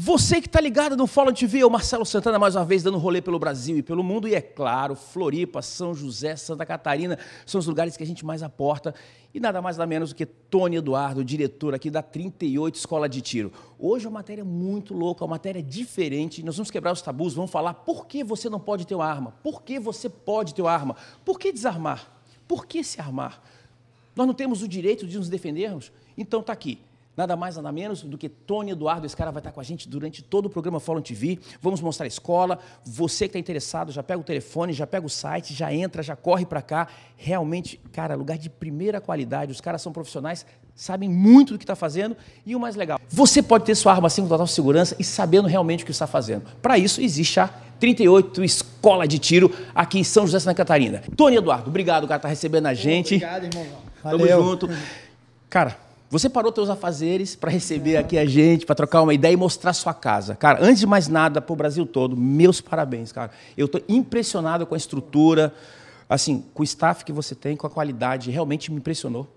Você que está ligado no Follow TV, eu, Marcelo Santana, mais uma vez dando rolê pelo Brasil e pelo mundo. E é claro, Floripa, São José, Santa Catarina, são os lugares que a gente mais aporta. E nada mais nada menos do que Tony Eduardo, diretor aqui da 38 Escola de Tiro. Hoje é uma matéria muito louca, uma matéria diferente. Nós vamos quebrar os tabus, vamos falar por que você não pode ter uma arma, por que você pode ter uma arma, por que desarmar, por que se armar. Nós não temos o direito de nos defendermos? Então está aqui. Nada mais, nada menos do que Tony Eduardo. Esse cara vai estar com a gente durante todo o programa Follow TV. Vamos mostrar a escola. Você que está interessado, já pega o telefone, já pega o site, já entra, já corre para cá. Realmente, cara, lugar de primeira qualidade. Os caras são profissionais, sabem muito do que está fazendo. E o mais legal, você pode ter sua arma assim com total segurança e sabendo realmente o que está fazendo. Para isso, existe a 38 Escola de Tiro aqui em São José, Santa Catarina. Tony Eduardo, obrigado, cara, tá recebendo a gente. Obrigado, irmão. Tamo junto. Cara, você parou teus afazeres para receber aqui a gente, para trocar uma ideia e mostrar sua casa. Cara, antes de mais nada, para o Brasil todo, meus parabéns, cara. Eu estou impressionado com a estrutura, assim, com o staff que você tem, com a qualidade, realmente me impressionou.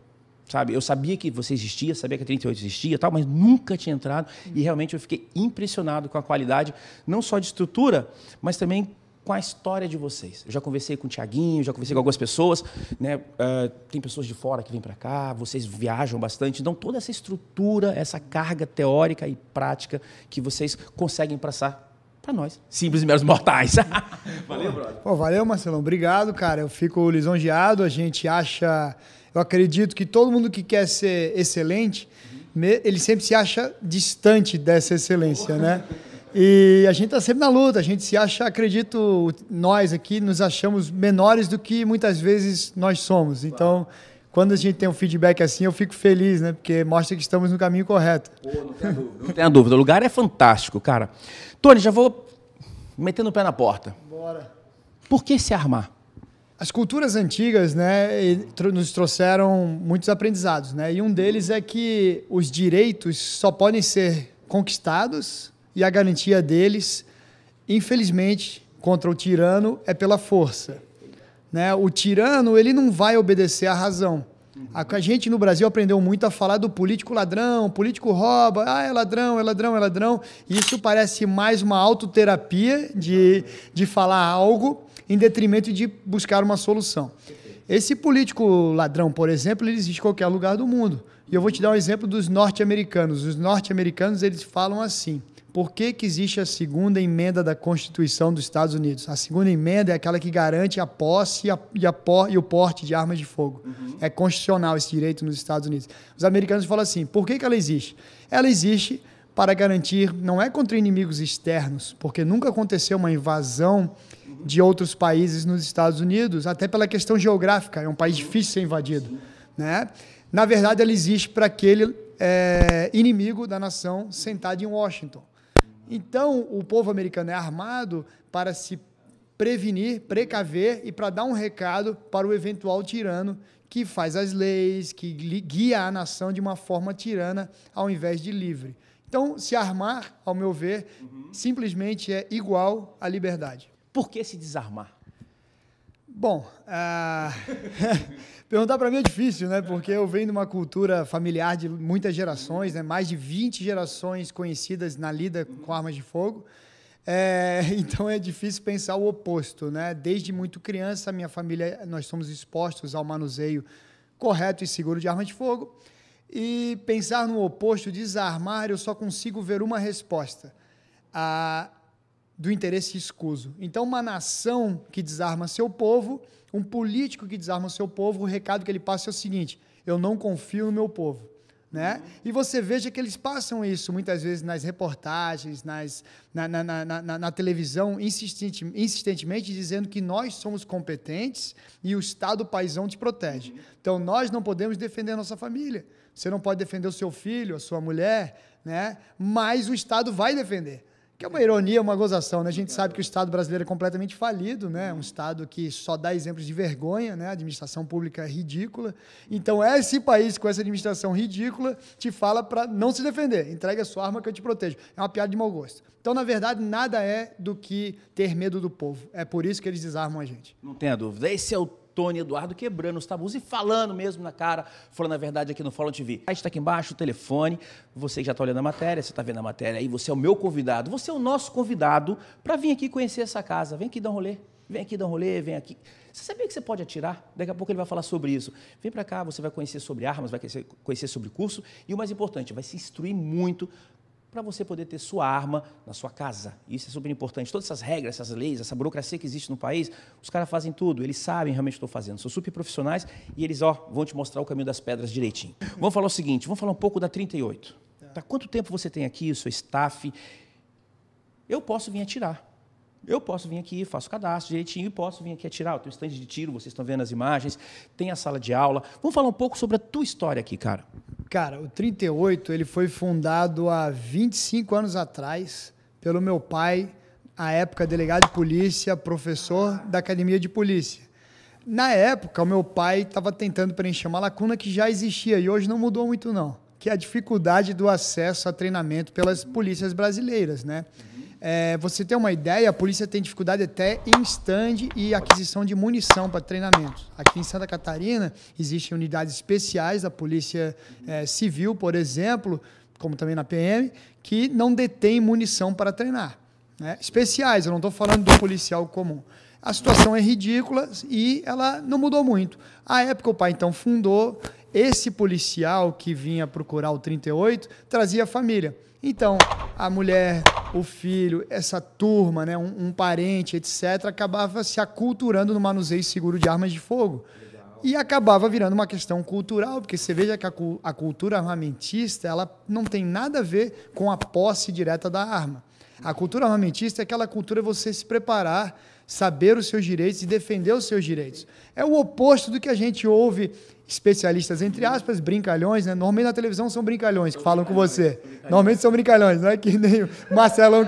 Sabe? Eu sabia que você existia, sabia que a 38 existia, tal, mas nunca tinha entrado e realmente eu fiquei impressionado com a qualidade, não só de estrutura, mas também com a história de vocês. Eu já conversei com o Tiaguinho, já conversei com algumas pessoas, né? Tem pessoas de fora que vêm para cá, vocês viajam bastante, então toda essa estrutura, essa carga teórica e prática que vocês conseguem passar para nós, simples e meros mortais. Valeu, brother. Pô, valeu, Marcelão. Obrigado, cara. Eu fico lisonjeado. A gente acha... Eu acredito que todo mundo que quer ser excelente, ele sempre se acha distante dessa excelência, né? E a gente está sempre na luta, a gente se acha, acredito, nós aqui nos achamos menores do que muitas vezes nós somos. Então, quando a gente tem um feedback assim, eu fico feliz, né? Porque mostra que estamos no caminho correto. Pô, não tenho dúvida. Não tenho dúvida, o lugar é fantástico, cara. Tony, já vou metendo o pé na porta. Bora. Por que se armar? As culturas antigas, né, nos trouxeram muitos aprendizados, né? E um deles é que os direitos só podem ser conquistados e a garantia deles, infelizmente, contra o tirano é pela força, né? O tirano, ele não vai obedecer à razão. A gente no Brasil aprendeu muito a falar do político ladrão, o político rouba, é ladrão, é ladrão, é ladrão. Isso parece mais uma autoterapia de falar algo em detrimento de buscar uma solução. Esse político ladrão, por exemplo, ele existe em qualquer lugar do mundo. E eu vou te dar um exemplo dos norte-americanos. Os norte-americanos, eles falam assim: por que existe a segunda emenda da Constituição dos Estados Unidos? A segunda emenda é aquela que garante a posse e o porte de armas de fogo. É constitucional esse direito nos Estados Unidos. Os americanos falam assim: por que ela existe? Ela existe para garantir, não é contra inimigos externos, porque nunca aconteceu uma invasão de outros países nos Estados Unidos, até pela questão geográfica, é um país difícil de ser invadido, né? Na verdade, ela existe para aquele inimigo da nação sentado em Washington. Então, o povo americano é armado para se prevenir, precaver e para dar um recado para o eventual tirano que faz as leis, que guia a nação de uma forma tirana ao invés de livre. Então, se armar, ao meu ver, simplesmente é igual à liberdade. Por que se desarmar? Bom, perguntar para mim é difícil, né? Porque eu venho de uma cultura familiar de muitas gerações, né? Mais de 20 gerações conhecidas na lida com armas de fogo. Então é difícil pensar o oposto, né? Desde muito criança, a minha família, nós somos expostos ao manuseio correto e seguro de armas de fogo. E pensar no oposto, desarmar, eu só consigo ver uma resposta: do interesse escuso. Então, uma nação que desarma seu povo, um político que desarma seu povo, o recado que ele passa é o seguinte: eu não confio no meu povo, né? E você veja que eles passam isso muitas vezes nas reportagens, na televisão, insistentemente dizendo que nós somos competentes e o Estado paizão te protege. Então, nós não podemos defender a nossa família. Você não pode defender o seu filho, a sua mulher, né? Mas o Estado vai defender. Que é uma ironia, uma gozação, né? A gente sabe que o Estado brasileiro é completamente falido, né? Um Estado que só dá exemplos de vergonha, né? A administração pública é ridícula. Então, esse país com essa administração ridícula te fala para não se defender. Entregue a sua arma que eu te protejo. É uma piada de mau gosto. Então, na verdade, nada é do que ter medo do povo. É por isso que eles desarmam a gente. Não tenha dúvida. Esse é o Tony Eduardo quebrando os tabus e falando mesmo na cara, falando a verdade aqui no Fórum TV. Aí está aqui embaixo o telefone, você que já está olhando a matéria, você está vendo a matéria aí, você é o meu convidado, você é o nosso convidado para vir aqui conhecer essa casa. Vem aqui dar um rolê, vem aqui dar um rolê, vem aqui. Você sabia que você pode atirar? Daqui a pouco ele vai falar sobre isso. Vem para cá, você vai conhecer sobre armas, vai conhecer sobre curso e o mais importante, vai se instruir muito para você poder ter sua arma na sua casa. Isso é super importante. Todas essas regras, essas leis, essa burocracia que existe no país, os caras fazem tudo, eles sabem realmente o que estão fazendo. São super profissionais e eles vão te mostrar o caminho das pedras direitinho. Vamos falar o seguinte, vamos falar um pouco da 38. Tá, quanto tempo você tem aqui, o seu staff? Eu posso vir atirar. Eu posso vir aqui, faço cadastro direitinho e posso vir aqui atirar. Eu tenho estande de tiro, vocês estão vendo as imagens, tem a sala de aula. Vamos falar um pouco sobre a tua história aqui, cara. Cara, o 38 ele foi fundado há 25 anos atrás pelo meu pai, à época delegado de polícia, professor da academia de polícia. Na época, o meu pai estava tentando preencher uma lacuna que já existia e hoje não mudou muito não, que é a dificuldade do acesso a treinamento pelas polícias brasileiras, né? Você tem uma ideia, a polícia tem dificuldade até em stand e aquisição de munição para treinamento. Aqui em Santa Catarina, existem unidades especiais da Polícia Civil, por exemplo, como também na PM, que não detém munição para treinar, né? Especiais, eu não estou falando do policial comum. A situação é ridícula e ela não mudou muito. À época, o pai então fundou, esse policial que vinha procurar o 38 trazia a família. Então, a mulher, o filho, essa turma, né, um parente, etc., acabava se aculturando no manuseio seguro de armas de fogo. Legal. E acabava virando uma questão cultural, porque você veja que a cultura armamentista ela não tem nada a ver com a posse direta da arma. A cultura armamentista é aquela cultura de você se preparar, saber os seus direitos e defender os seus direitos. É o oposto do que a gente ouve especialistas, entre aspas, brincalhões, né? Normalmente na televisão são brincalhões que falam com você. Normalmente são brincalhões, não é que nem o Marcelão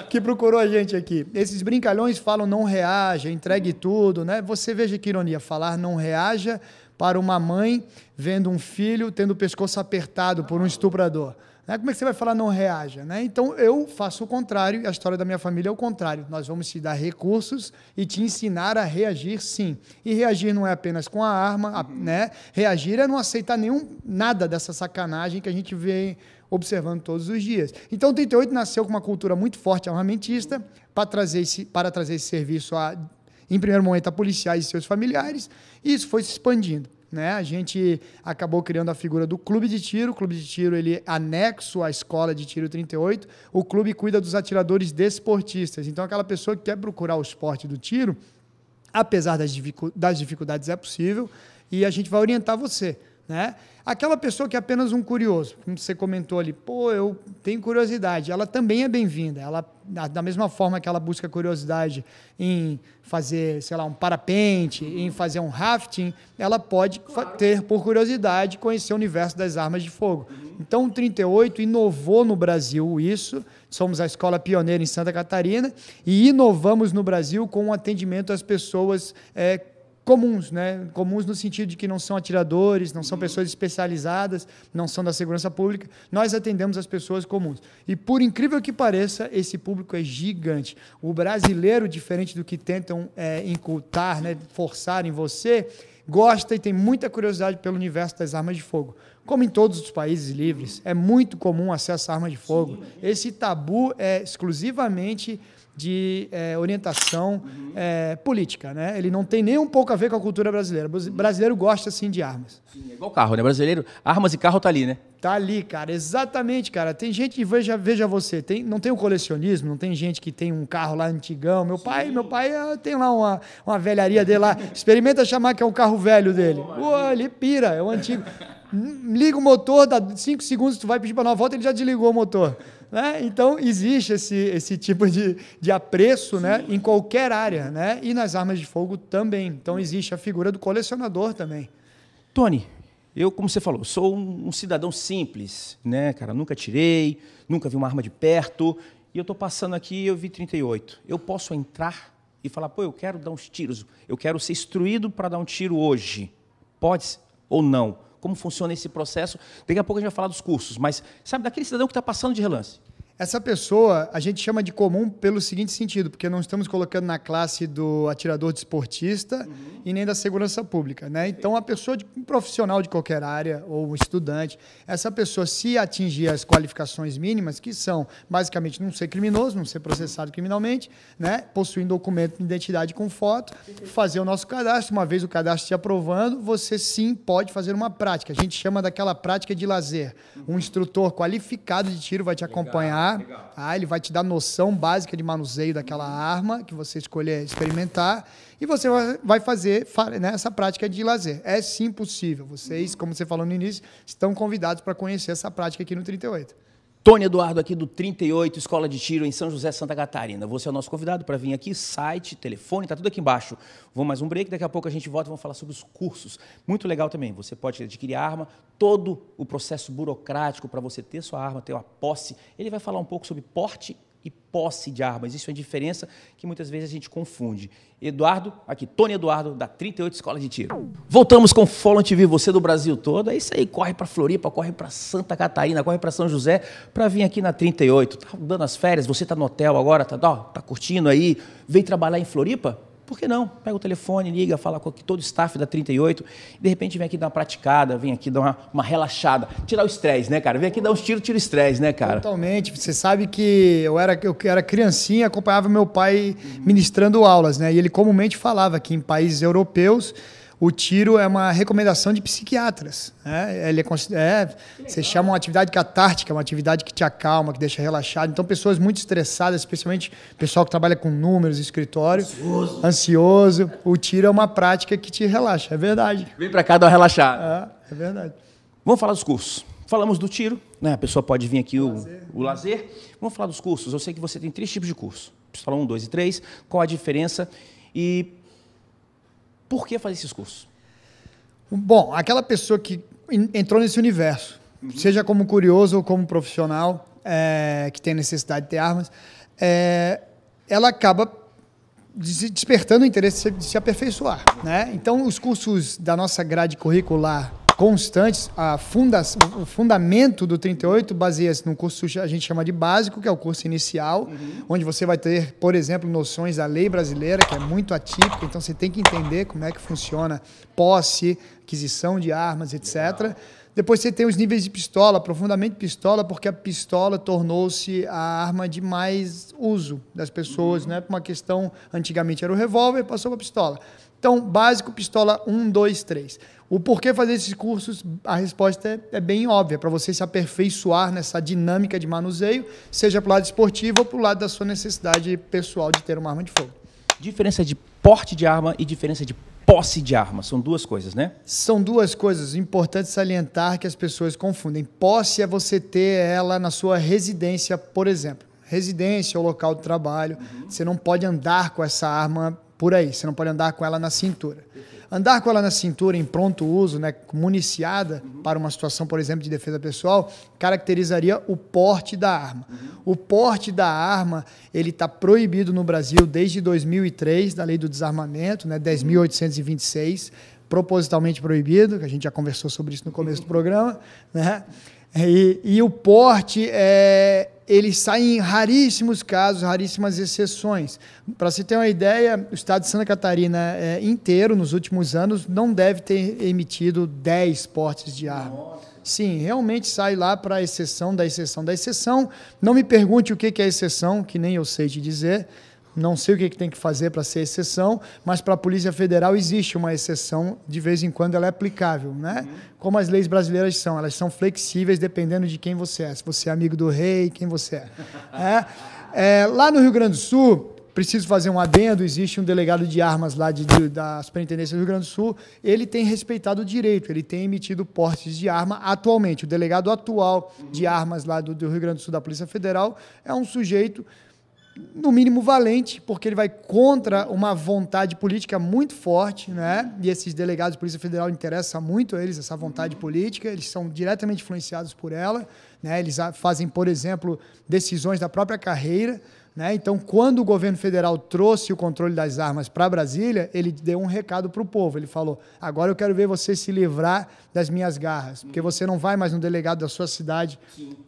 que procurou a gente aqui. Esses brincalhões falam não reaja, entregue tudo, né? Você veja que ironia, falar não reaja para uma mãe vendo um filho tendo o pescoço apertado por um estuprador. Como é que você vai falar não reaja? Né? Então, eu faço o contrário, e a história da minha família é o contrário. Nós vamos te dar recursos e te ensinar a reagir, sim. E reagir não é apenas com a arma, né? Reagir é não aceitar nada dessa sacanagem que a gente vem observando todos os dias. Então, o 38 nasceu com uma cultura muito forte armamentista para trazer esse serviço, em primeiro momento, a policiais e seus familiares, e isso foi se expandindo. Né? A gente acabou criando a figura do clube de tiro. O clube de tiro ele é anexo à escola de tiro 38. O clube cuida dos atiradores desportistas. Então, aquela pessoa que quer procurar o esporte do tiro, apesar das dificuldades, é possível e a gente vai orientar você. Né? Aquela pessoa que é apenas um curioso, como você comentou ali, pô, eu tenho curiosidade, ela também é bem-vinda. Ela, da mesma forma que ela busca curiosidade em fazer, sei lá, um parapente, em fazer um rafting, ela pode ter, por curiosidade, conhecer o universo das armas de fogo. Então, o 38 inovou no Brasil isso, somos a escola pioneira em Santa Catarina e inovamos no Brasil com o atendimento às pessoas comuns, né? Comuns no sentido de que não são atiradores, não são pessoas especializadas, não são da segurança pública. Nós atendemos as pessoas comuns. E, por incrível que pareça, esse público é gigante. O brasileiro, diferente do que tentam incultar, né, forçar em você, gosta e tem muita curiosidade pelo universo das armas de fogo. Como em todos os países livres, é muito comum acesso a armas de fogo. Esse tabu é exclusivamente de orientação política, né? Ele não tem nem um pouco a ver com a cultura brasileira. O brasileiro gosta, sim, de armas. Sim, é igual carro, né? Brasileiro, armas e carro tá ali, né? Tá ali, cara, exatamente, cara. Tem gente, veja você, não tem o colecionismo, não tem gente que tem um carro lá antigão. Meu pai tem lá uma velharia dele lá. Experimenta chamar que é um carro velho dele. Ele pira, é o antigo. Liga o motor, dá 5 segundos, tu vai pedir para dar uma volta, ele já desligou o motor. Né? Então, existe esse tipo de apreço, né, em qualquer área, né? E nas armas de fogo também. Então, existe a figura do colecionador também. Tony, eu, como você falou, sou um cidadão simples, né, cara? Nunca tirei, nunca vi uma arma de perto, e eu estou passando aqui e eu vi 38. Eu posso entrar e falar, pô, eu quero dar uns tiros, eu quero ser instruído para dar um tiro hoje. Pode ou não? Como funciona esse processo? Daqui a pouco a gente vai falar dos cursos, mas sabe daquele cidadão que está passando de relance? Essa pessoa, a gente chama de comum pelo seguinte sentido, porque não estamos colocando na classe do atirador desportista e nem da segurança pública, né? Então, a pessoa, um profissional de qualquer área ou um estudante, essa pessoa, se atingir as qualificações mínimas, que são, basicamente, não ser criminoso, não ser processado criminalmente, né? Possuir um documento de identidade com foto, fazer o nosso cadastro. Uma vez o cadastro te aprovando, você sim pode fazer uma prática. A gente chama daquela prática de lazer. Um instrutor qualificado de tiro vai te acompanhar. Legal. Ele vai te dar noção básica de manuseio daquela arma que você escolher experimentar e você vai fazer, né, essa prática de lazer. É sim possível. Vocês, como você falou no início, estão convidados para conhecer essa prática aqui no 38. Tony Eduardo aqui do 38, Escola de Tiro em São José, Santa Catarina. Você é o nosso convidado para vir aqui, site, telefone, tá tudo aqui embaixo. Vamos mais um break, daqui a pouco a gente volta e vamos falar sobre os cursos. Muito legal também, você pode adquirir a arma, todo o processo burocrático para você ter sua arma, ter uma posse. Ele vai falar um pouco sobre porte e posse de arma. Existe uma diferença que muitas vezes a gente confunde. Eduardo, aqui, Tony Eduardo, da 38 Escola de Tiro. Voltamos com o Follow TV, você do Brasil todo. É isso aí, corre para Floripa, corre para Santa Catarina, corre para São José, para vir aqui na 38. Tá dando as férias, você está no hotel agora, tá curtindo aí, veio trabalhar em Floripa? Por que não? Pega o telefone, liga, fala com todo o staff da 38 e de repente vem aqui dar uma praticada, vem aqui dar uma relaxada, tirar o estresse, né, cara? Vem aqui dar uns tiros, tira o estresse, né, cara? Totalmente. Você sabe que eu era criancinha, acompanhava meu pai ministrando aulas, né? E ele comumente falava que em países europeus o tiro é uma recomendação de psiquiatras, né? Você chama uma atividade catártica, uma atividade que te acalma, que deixa relaxado. Então, pessoas muito estressadas, especialmente pessoal que trabalha com números, escritório, ansioso. O tiro é uma prática que te relaxa, é verdade. Vem para cá dar uma relaxada. É verdade. Vamos falar dos cursos. Falamos do tiro, né? A pessoa pode vir aqui o lazer. Vamos falar dos cursos. Eu sei que você tem 3 tipos de curso. Pistola 1, 2 e 3. Qual a diferença e por que fazer esses cursos? Bom, aquela pessoa que entrou nesse universo, seja como curioso ou como profissional, que tem necessidade de ter armas, ela acaba despertando o interesse de se aperfeiçoar, né? Então, os cursos da nossa grade curricular constantes, o fundamento do 38 baseia-se num curso que a gente chama de básico, que é o curso inicial, onde você vai ter, por exemplo, noções da lei brasileira, que é muito atípica, então você tem que entender como é que funciona posse, aquisição de armas, etc. Depois você tem os níveis de pistola, aprofundamento de pistola, porque a pistola tornou-se a arma de mais uso das pessoas, né? Por uma questão, antigamente era o revólver, passou para a pistola. Então, básico, pistola 1, 2, 3. O porquê fazer esses cursos, a resposta é bem óbvia, para você se aperfeiçoar nessa dinâmica de manuseio, seja para o lado esportivo ou para o lado da sua necessidade pessoal de ter uma arma de fogo. Diferença de porte de arma e diferença de posse de arma, são duas coisas, né? São duas coisas importantes salientar que as pessoas confundem. Posse é você ter ela na sua residência, por exemplo. Residência ou local de trabalho, você não pode andar com essa arma por aí, você não pode andar com ela na cintura. Andar com ela na cintura em pronto uso, né, municiada para uma situação, por exemplo, de defesa pessoal, caracterizaria o porte da arma. O porte da arma, ele está proibido no Brasil desde 2003, da Lei do Desarmamento, né, 10.826, propositalmente proibido, que a gente já conversou sobre isso no começo do programa, né? E o porte, ele sai em raríssimos casos, raríssimas exceções. Para você ter uma ideia, o estado de Santa Catarina inteiro, nos últimos anos, não deve ter emitido 10 portes de arma. Nossa. Sim, realmente sai lá para a exceção da exceção da exceção. Não me pergunte o que é exceção, que nem eu sei te dizer. Não sei o que tem que fazer para ser exceção, mas para a Polícia Federal existe uma exceção, de vez em quando ela é aplicável, né? Como as leis brasileiras são, elas são flexíveis dependendo de quem você é. Se você é amigo do rei, quem você é. Lá no Rio Grande do Sul, preciso fazer um adendo, existe um delegado de armas lá da Superintendência do Rio Grande do Sul, ele tem respeitado o direito, ele tem emitido portes de arma atualmente. O delegado atual de armas lá do Rio Grande do Sul da Polícia Federal é um sujeito no mínimo valente, porque ele vai contra uma vontade política muito forte, né? E esses delegados de Polícia Federal interessa muito a eles essa vontade política, eles são diretamente influenciados por ela, né? Eles fazem, por exemplo, decisões da própria carreira, né? Então, quando o governo federal trouxe o controle das armas para Brasília, ele deu um recado para o povo. Ele falou, agora eu quero ver você se livrar das minhas garras, porque você não vai mais no delegado da sua cidade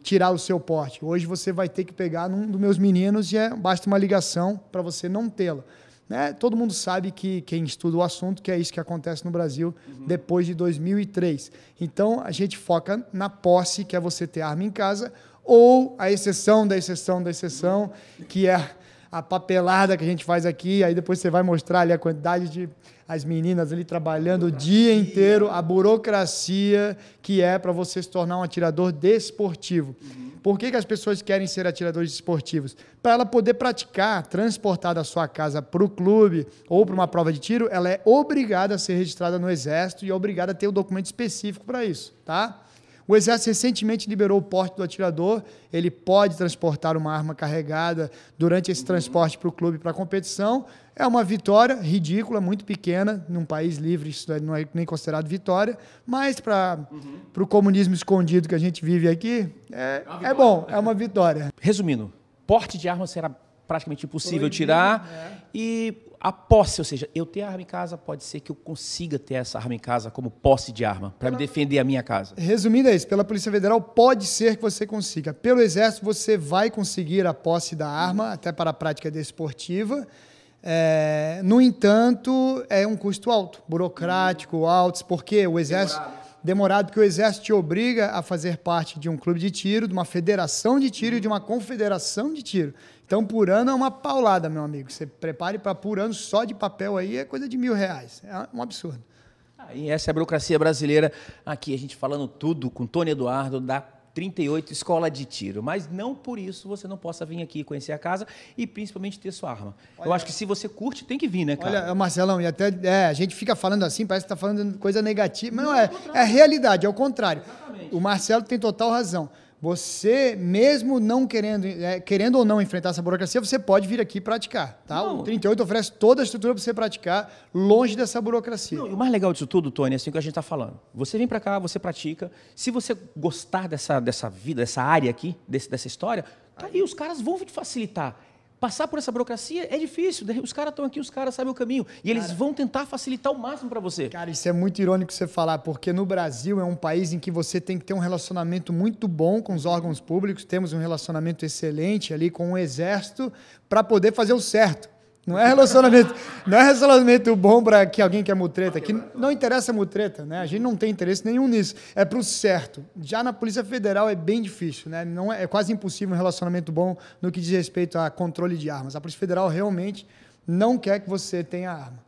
tirar o seu porte. Hoje você vai ter que pegar num dos meus meninos e basta uma ligação para você não tê-lo. Né? Todo mundo sabe que quem estuda o assunto, que é isso que acontece no Brasil depois de 2003. Então, a gente foca na posse, que é você ter arma em casa, ou a exceção da exceção da exceção, que é a papelada que a gente faz aqui, aí depois você vai mostrar ali a quantidade de as meninas ali trabalhando o dia inteiro, a burocracia que é para você se tornar um atirador desportivo. Por que as pessoas querem ser atiradores desportivos? Para ela poder praticar, transportar da sua casa para o clube ou para uma prova de tiro, ela é obrigada a ser registrada no Exército e é obrigada a ter um documento específico para isso, tá? O Exército recentemente liberou o porte do atirador, ele pode transportar uma arma carregada durante esse transporte para o clube, para a competição. É uma vitória ridícula, muito pequena, num país livre isso não é nem considerado vitória, mas para o comunismo escondido que a gente vive aqui, é bom, é uma vitória. Resumindo, porte de arma será praticamente impossível tirar e a posse, ou seja, eu ter a arma em casa, pode ser que eu consiga ter essa arma em casa como posse de arma, para me defender a minha casa. Resumindo é isso, pela Polícia Federal pode ser que você consiga. Pelo Exército você vai conseguir a posse da arma, até para a prática desportiva. No entanto, é um custo alto, burocrático, alto, porque o Exército... Demorado, porque o Exército te obriga a fazer parte de um clube de tiro, de uma federação de tiro e de uma confederação de tiro. Então, por ano é uma paulada, meu amigo. Você prepare para por ano só de papel aí, é coisa de R$1.000. É um absurdo. E essa é a burocracia brasileira. Aqui a gente falando tudo com Tony Eduardo, da 38 Escola de Tiro. Mas não por isso você não possa vir aqui conhecer a casa e principalmente ter sua arma. Eu acho que se você curte, tem que vir, né, cara? Olha, Marcelão, e até a gente fica falando assim, parece que está falando coisa negativa, mas não é. É a realidade, é o contrário. Exatamente. O Marcelo tem total razão. Você, mesmo não querendo ou não enfrentar essa burocracia, você pode vir aqui praticar, tá? O 38 oferece toda a estrutura para você praticar longe dessa burocracia. Não, e o mais legal disso tudo, Tony, é assim que a gente está falando. Você vem para cá, você pratica. Se você gostar dessa vida, dessa área aqui, dessa história, tá aí, os caras vão te facilitar. Passar por essa burocracia é difícil. Os caras estão aqui, os caras sabem o caminho. E eles vão tentar facilitar o máximo para você. Cara, isso é muito irônico você falar, porque no Brasil é um país em que você tem que ter um relacionamento muito bom com os órgãos públicos. Temos um relacionamento excelente ali com o Exército para poder fazer o certo. Não é relacionamento bom para que alguém quer mutreta. Que não interessa mutreta, né? A gente não tem interesse nenhum nisso. É para o certo. Já na Polícia Federal é bem difícil, né? Não é quase impossível um relacionamento bom no que diz respeito a controle de armas. A Polícia Federal realmente não quer que você tenha arma.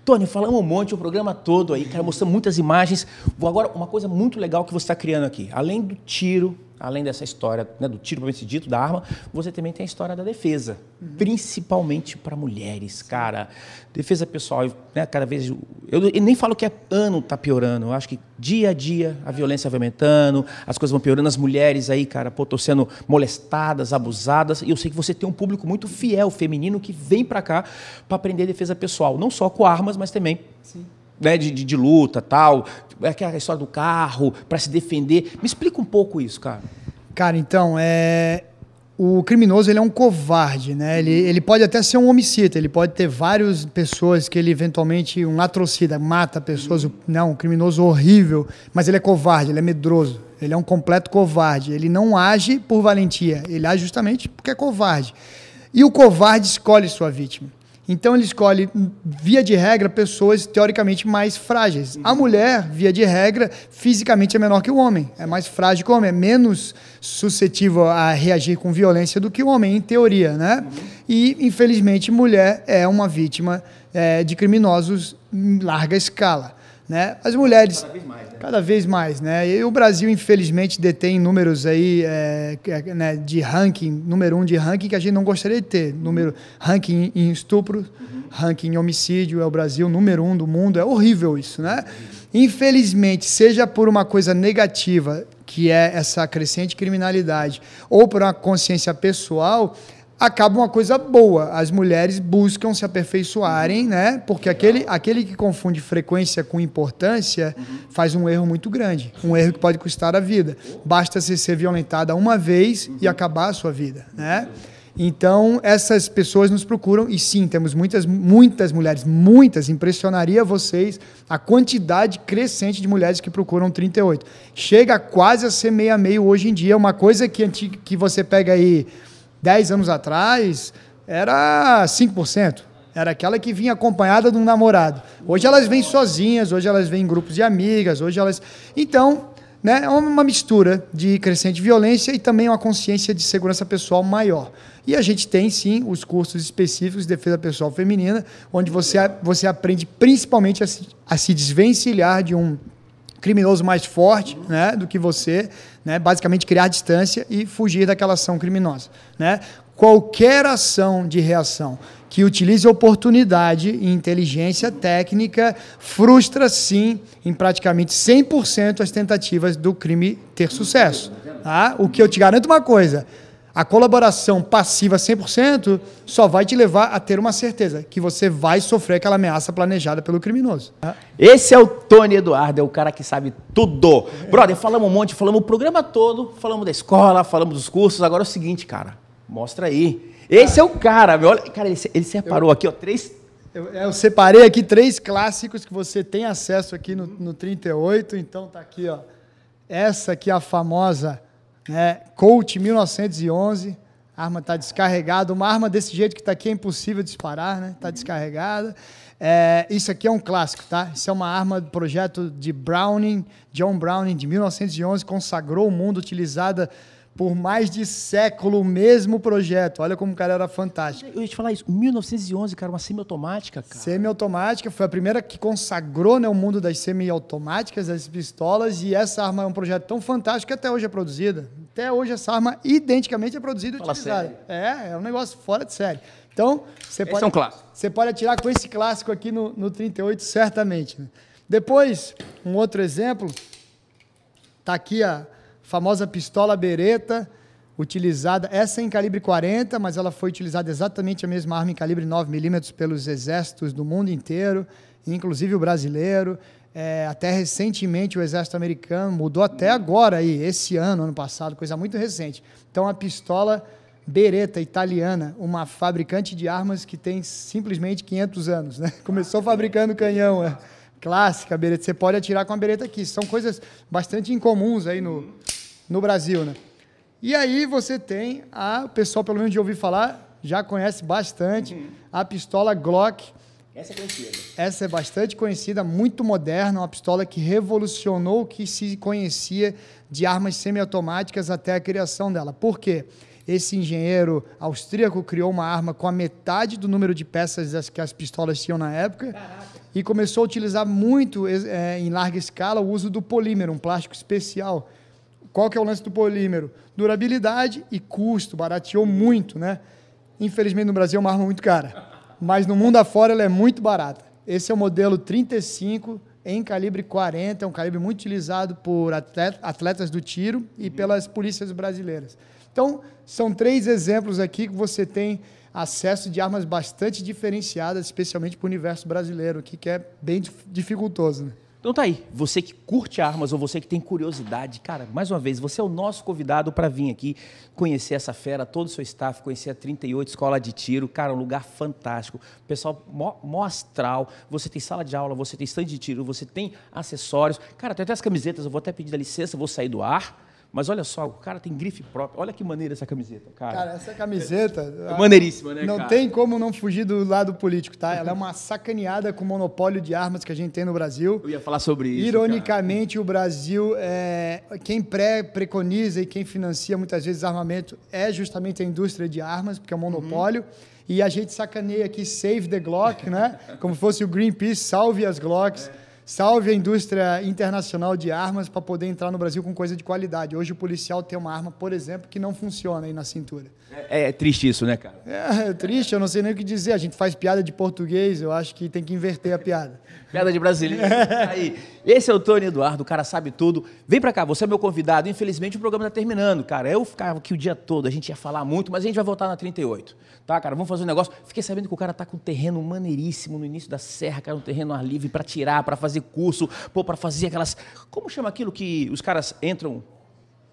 Tony, falamos um monte, o programa todo aí, cara, mostrando muitas imagens. Agora, uma coisa muito legal que você está criando aqui. Além do tiro, além dessa história, né, do tiro propriamente dito, da arma, você também tem a história da defesa. Principalmente para mulheres, cara. Defesa pessoal, né, cada vez... Eu nem falo que ano está piorando. Eu acho que dia a dia a violência vai aumentando, as coisas vão piorando. As mulheres aí, cara, estão sendo molestadas, abusadas. E eu sei que você tem um público muito fiel, feminino, que vem para cá para aprender defesa pessoal. Não só com armas, mas também... Sim. Né, de luta, tal, aquela história do carro, para se defender. Me explica um pouco isso, cara. Cara, então, o criminoso ele é um covarde, né? Ele pode até ser um homicida, ele pode ter várias pessoas que ele eventualmente, um latrocida, mata pessoas, não, um criminoso horrível, mas ele é covarde, ele é medroso, ele é um completo covarde, ele não age por valentia, ele age justamente porque é covarde. E o covarde escolhe sua vítima. Então ele escolhe, via de regra, pessoas teoricamente mais frágeis. A mulher, via de regra, fisicamente é menor que o homem, é mais frágil que o homem, é menos suscetível a reagir com violência do que o homem, em teoria, né? E, infelizmente, mulher é uma vítima de criminosos em larga escala, né? As mulheres... Cada vez mais, né? E o Brasil, infelizmente, detém números aí né, de ranking, número 1 de ranking que a gente não gostaria de ter. Ranking em estupro, ranking em homicídio, é o Brasil número 1 do mundo. É horrível isso, né? Infelizmente, seja por uma coisa negativa, que é essa crescente criminalidade, ou por uma consciência pessoal, acaba uma coisa boa. As mulheres buscam se aperfeiçoarem, né? Porque aquele que confunde frequência com importância faz um erro muito grande. Um erro que pode custar a vida. Basta você ser violentada uma vez e acabar a sua vida, né? Então, essas pessoas nos procuram, e sim, temos muitas mulheres, muitas, impressionaria vocês a quantidade crescente de mulheres que procuram 38. Chega quase a ser meio a meio hoje em dia, uma coisa que você pega aí 10 anos atrás, era 5%. Era aquela que vinha acompanhada de um namorado. Hoje elas vêm sozinhas, hoje elas vêm em grupos de amigas, hoje elas... Então, né, é uma mistura de crescente violência e também uma consciência de segurança pessoal maior. E a gente tem, sim, os cursos específicos de defesa pessoal feminina, onde você aprende principalmente a se desvencilhar de um criminoso mais forte, né, do que você, né, basicamente criar distância e fugir daquela ação criminosa. Né? Qualquer ação de reação que utilize oportunidade e inteligência técnica frustra, sim, em praticamente 100% as tentativas do crime ter sucesso. Tá? O que eu te garanto uma coisa, a colaboração passiva 100% só vai te levar a ter uma certeza, que você vai sofrer aquela ameaça planejada pelo criminoso. Tá? Esse é o Tony Eduardo, é o cara que sabe tudo. Brother, falamos um monte, falamos o programa todo, falamos da escola, falamos dos cursos, agora é o seguinte, cara, mostra aí. Esse é o cara, meu. Olha, cara, ele separou aqui, ó, 3... Eu separei aqui 3 clássicos que você tem acesso aqui no 38, então tá aqui, ó. Essa aqui é a famosa, né, Colt 1911, a arma está descarregada, uma arma desse jeito que está aqui é impossível disparar, né? Está descarregada. Isso aqui é um clássico, tá? Isso é uma arma do projeto de Browning, John Browning, de 1911, consagrou o mundo, utilizada por mais de século, o mesmo projeto. Olha como o cara era fantástico. Eu ia te falar isso, 1911, cara, uma semiautomática, cara. Semiautomática, foi a primeira que consagrou, né, o mundo das semiautomáticas, das pistolas, e essa arma é um projeto tão fantástico que até hoje é produzida. Até hoje essa arma identicamente é produzida e utilizada. É um negócio fora de série. Então, você pode atirar com esse clássico aqui no 38, certamente. Né? Depois, um outro exemplo, está aqui a famosa pistola Beretta, utilizada, essa em calibre 40, mas ela foi utilizada exatamente a mesma arma em calibre 9mm pelos exércitos do mundo inteiro, inclusive o brasileiro. Até recentemente o exército americano mudou até agora, aí, esse ano passado, coisa muito recente. Então a pistola Beretta italiana, uma fabricante de armas que tem simplesmente 500 anos. Né? Começou fabricando canhão, clássica Beretta. Você pode atirar com a Beretta aqui. São coisas bastante incomuns aí no Brasil, né? E aí você tem o pessoal, pelo menos de ouvir falar, já conhece bastante a pistola Glock. Essa é conhecida. Essa é bastante conhecida, muito moderna, uma pistola que revolucionou o que se conhecia de armas semiautomáticas até a criação dela. Por quê? Esse engenheiro austríaco criou uma arma com a metade do número de peças que as pistolas tinham na época. Caraca. E começou a utilizar muito, em larga escala, o uso do polímero, um plástico especial. Qual que é o lance do polímero? Durabilidade e custo, barateou muito, né? Infelizmente no Brasil é uma arma muito cara, mas no mundo afora ela é muito barata. Esse é o modelo 35 em calibre 40, é um calibre muito utilizado por atletas do tiro e pelas polícias brasileiras. Então, são 3 exemplos aqui que você tem acesso de armas bastante diferenciadas, especialmente para o universo brasileiro aqui, que é bem dificultoso, né? Então tá aí, você que curte armas ou você que tem curiosidade, cara, mais uma vez, você é o nosso convidado para vir aqui conhecer essa fera, todo o seu staff, conhecer a 38 Escola de Tiro, cara, um lugar fantástico, pessoal mó astral, você tem sala de aula, você tem stand de tiro, você tem acessórios, cara, tem até as camisetas, eu vou até pedir licença, vou sair do ar, mas olha só, o cara tem grife próprio. Olha que maneira essa camiseta, cara. Cara, essa camiseta... É maneiríssima, né, não cara? tem como não fugir do lado político, tá? Ela é uma sacaneada com o monopólio de armas que a gente tem no Brasil. Eu ia falar sobre isso, ironicamente, cara. O Brasil, quem preconiza e quem financia muitas vezes armamento é justamente a indústria de armas, porque é um monopólio. E a gente sacaneia aqui Save the Glock, né? Como se fosse o Greenpeace, salve as Glocks. Salve a indústria internacional de armas para poder entrar no Brasil com coisa de qualidade. Hoje o policial tem uma arma, por exemplo, que não funciona aí na cintura. É triste isso, né, cara? É triste, eu não sei nem o que dizer. A gente faz piada de português, eu acho que tem que inverter a piada. Piada de brasileiro. Aí, esse é o Tony Eduardo, o cara sabe tudo. Vem pra cá, você é meu convidado. Infelizmente o programa tá terminando, cara. Eu ficava aqui o dia todo, a gente ia falar muito, mas a gente vai voltar na 38. Tá, cara? Vamos fazer um negócio. Fiquei sabendo que o cara tá com um terreno maneiríssimo no início da serra, cara, um terreno ar livre pra tirar, pra fazer curso, pô, pra fazer aquelas... Como chama aquilo que os caras entram...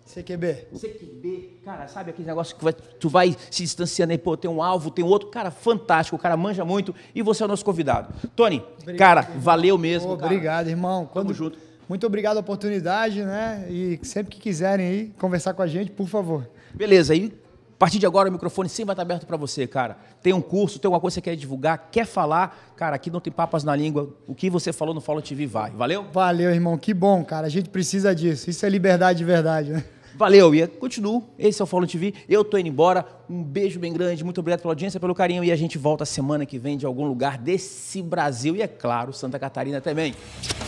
CQB. CQB, cara, sabe aquele negócio que tu vai se distanciando aí, pô, tem um alvo, tem outro, cara, fantástico, o cara manja muito e você é o nosso convidado. Tony, obrigado, cara, irmão. Valeu mesmo. Pô, obrigado, irmão. Tamo junto. Muito obrigado pela oportunidade, né? E sempre que quiserem aí conversar com a gente, por favor. Beleza, aí a partir de agora o microfone sempre vai estar aberto para você, cara. Tem um curso, tem alguma coisa que você quer divulgar, quer falar, cara, aqui não tem papas na língua. O que você falou no Follow TV vai. Valeu? Valeu, irmão. Que bom, cara. A gente precisa disso. Isso é liberdade de verdade, né? Valeu, e continuo. Esse é o Follow TV. Eu tô indo embora. Um beijo bem grande. Muito obrigado pela audiência, pelo carinho. E a gente volta semana que vem de algum lugar desse Brasil. E é claro, Santa Catarina também.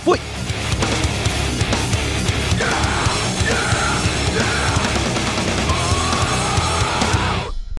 Fui!